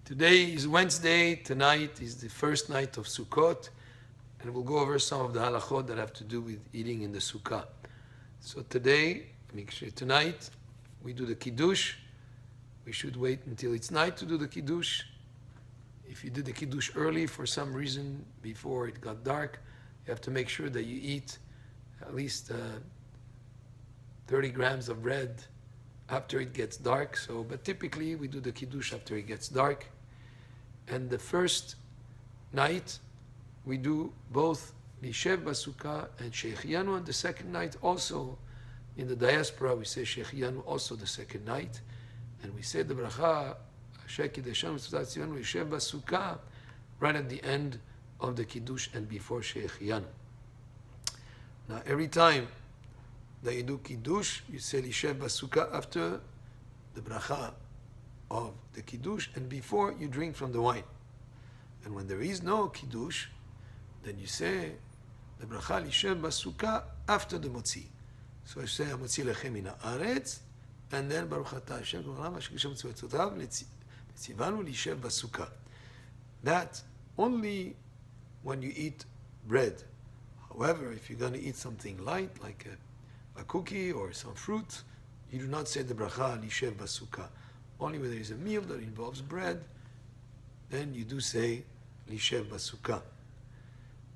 Today is Wednesday. Tonight is the first night of Sukkot, and we'll go over some of the halachot that have to do with eating in the sukkah. So tonight, we do the kiddush. We should wait until it's night to do the kiddush. If you did the kiddush early for some reason before it got dark, you have to make sure that you eat at least 30 grams of bread after it gets dark. But typically we do the kiddush after it gets dark. And the first night we do both Lishev Basukkah and Shechianu, and the second night also in the diaspora we say Shechianu also the second night, and we say the bracha Shekideshanu Tzivanu Lishev Basukkah right at the end of the kiddush and before Shechianu. Now every time that you do kiddush, you say Lishev Basukkah after the bracha of the kiddush and before you drink from the wine. And when there is no kiddush, then you say the bracha Lishev Basukkah after the motzi. So I say Motzi lechem min haaretz, and then Baruch atah Hashem Eloheinu asher qideshanu mitzvotav letzivanu Lishev Basukkah. That only when you eat bread. However, if you're going to eat something light like a cookie or some fruit, you do not say the bracha Lishev Basukkah. Only when there is a meal that involves bread, then you do say Lishev Basukkah.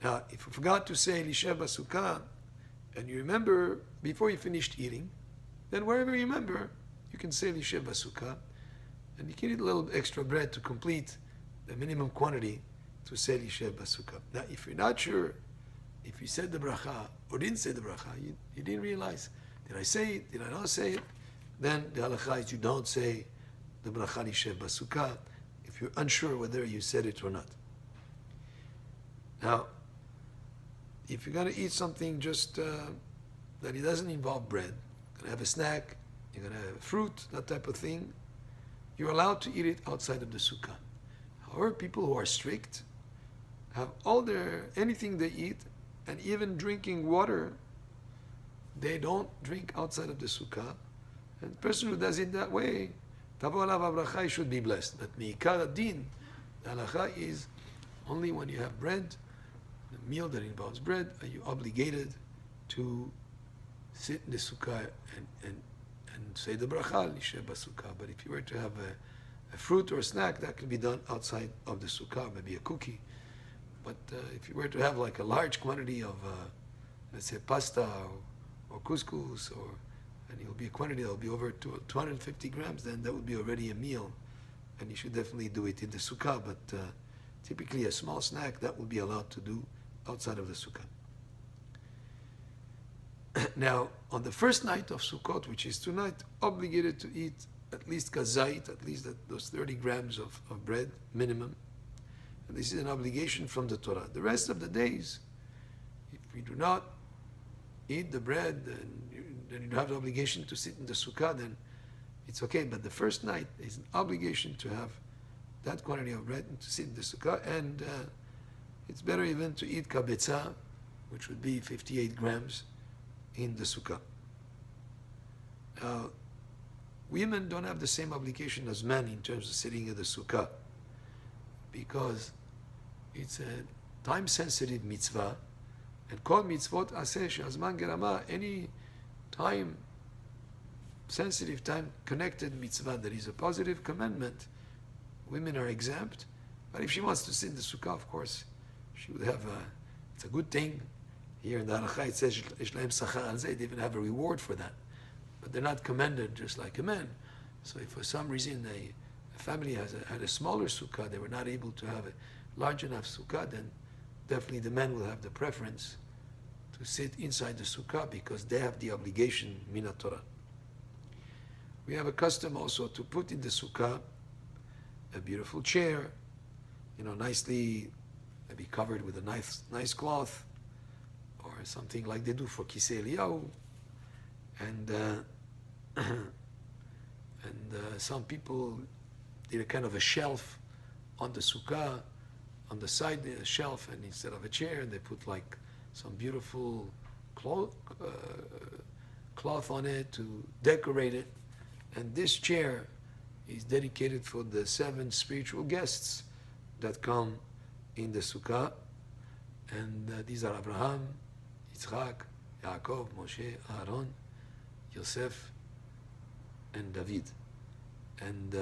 Now, if you forgot to say Lishev Basukkah, and you remember before you finished eating, then wherever you remember, you can say Lishev Basukkah, and you can eat a little extra bread to complete the minimum quantity to say Lishev Basukkah. Now, if you're not sure if you said the bracha or didn't say the bracha, you didn't realize, did I say it, did I not say it? Then the halacha is you don't say the bracha Lishev Basukkah if you're unsure whether you said it or not. Now, if you're going to eat something just that it doesn't involve bread, you're going to have a snack, you're going to have fruit, that type of thing, you're allowed to eat it outside of the sukkah. However, people who are strict have anything they eat, and even drinking water, they don't drink outside of the sukkah. And the person who does it that way, Tavo alav habracha, should be blessed. But me'ikar adin, the halacha is only when you have bread, the meal that involves bread, are you obligated to sit in the sukkah and say the bracha Lishev Basukkah. But if you were to have a fruit or a snack, that can be done outside of the sukkah, maybe a cookie. But if you were to have like a large quantity of, let's say, pasta or couscous, and it'll be a quantity that will be over 250 grams, then that would be already a meal, and you should definitely do it in the sukkah. But typically a small snack, that will be allowed to do outside of the sukkah. Now, on the first night of Sukkot, which is tonight, obligated to eat at least kazait, at least those 30 grams of bread, minimum. And this is an obligation from the Torah. The rest of the days, if we do not eat the bread, then you have the obligation to sit in the sukkah, then it's okay. But the first night is an obligation to have that quantity of bread and to sit in the sukkah. And it's better even to eat kabetza, which would be 58 grams in the sukkah. Now, women don't have the same obligation as men in terms of sitting in the sukkah, because it's a time-sensitive mitzvah, and kol mitzvot aseh she'azman gerama, any time-sensitive, time-connected mitzvah that is a positive commandment, women are exempt. But if she wants to sit in the sukkah, of course, she would have it's a good thing. Here in the halacha it says, they even have a reward for that. But they're not commended just like a man. So if for some reason a family had a smaller sukkah, they were not able to have a large enough sukkah, then definitely the men will have the preference to sit inside the sukkah because they have the obligation, min Torah. We have a custom also to put in the sukkah a beautiful chair, nicely maybe covered with a nice cloth, or something like they do for Kisei Eliyahu. And some people did a kind of a shelf on the sukkah, on the side a shelf, and instead of a chair, they put like some beautiful cloth on it to decorate it. And this chair is dedicated for the 7 spiritual guests that come in the sukkah. And these are Abraham, Yitzchak, Yaakov, Moshe, Aaron, Yosef, and David. And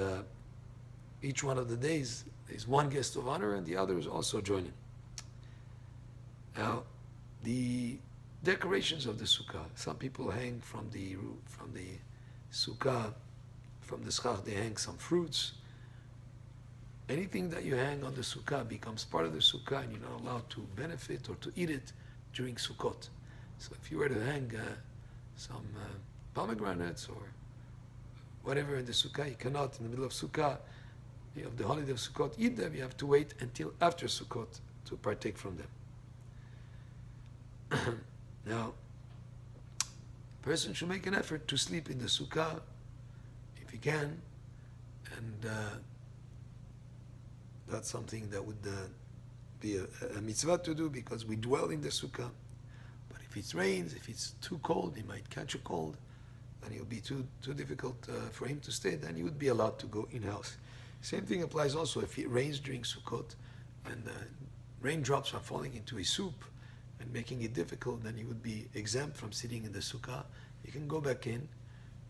each one of the days, there's one guest of honor and the others also join in. Now, the decorations of the sukkah, some people hang from the sukkah, from the schach, they hang some fruits. Anything that you hang on the sukkah becomes part of the sukkah, and you're not allowed to benefit or to eat it during Sukkot. So if you were to hang some pomegranates or whatever in the sukkah, you cannot, in the middle of sukkah, of the holiday of Sukkot, eat them. You have to wait until after Sukkot to partake from them. Now, a person should make an effort to sleep in the sukkah if he can, and that's something that would be a mitzvah to do, because we dwell in the sukkah. But if it rains, if it's too cold, he might catch a cold, and it will be too difficult for him to stay, then he would be allowed to go in-house. Same thing applies also if it rains during Sukkot and raindrops are falling into his soup and making it difficult, then he would be exempt from sitting in the sukkah. He can go back in,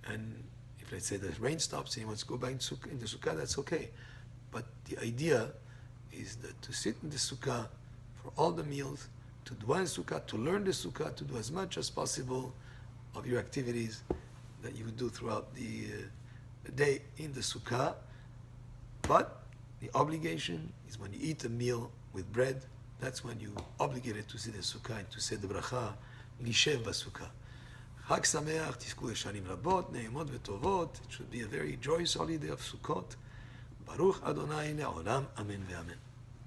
and if, let's say, the rain stops and he wants to go back in the sukkah, that's okay. But the idea is that to sit in the sukkah for all the meals, to dwell in sukkah, to learn the sukkah, to do as much as possible of your activities that you would do throughout the day in the sukkah. But the obligation is when you eat a meal with bread, that's when you're obligated to sit in the sukkah and to say the bracha, lishev b'sukkah. Chag Sameach, tizku leshanim rabot, ne'emot v'tovot. It should be a very joyous holiday of Sukkot. Baruch Adonai le'olam, amen ve'amen.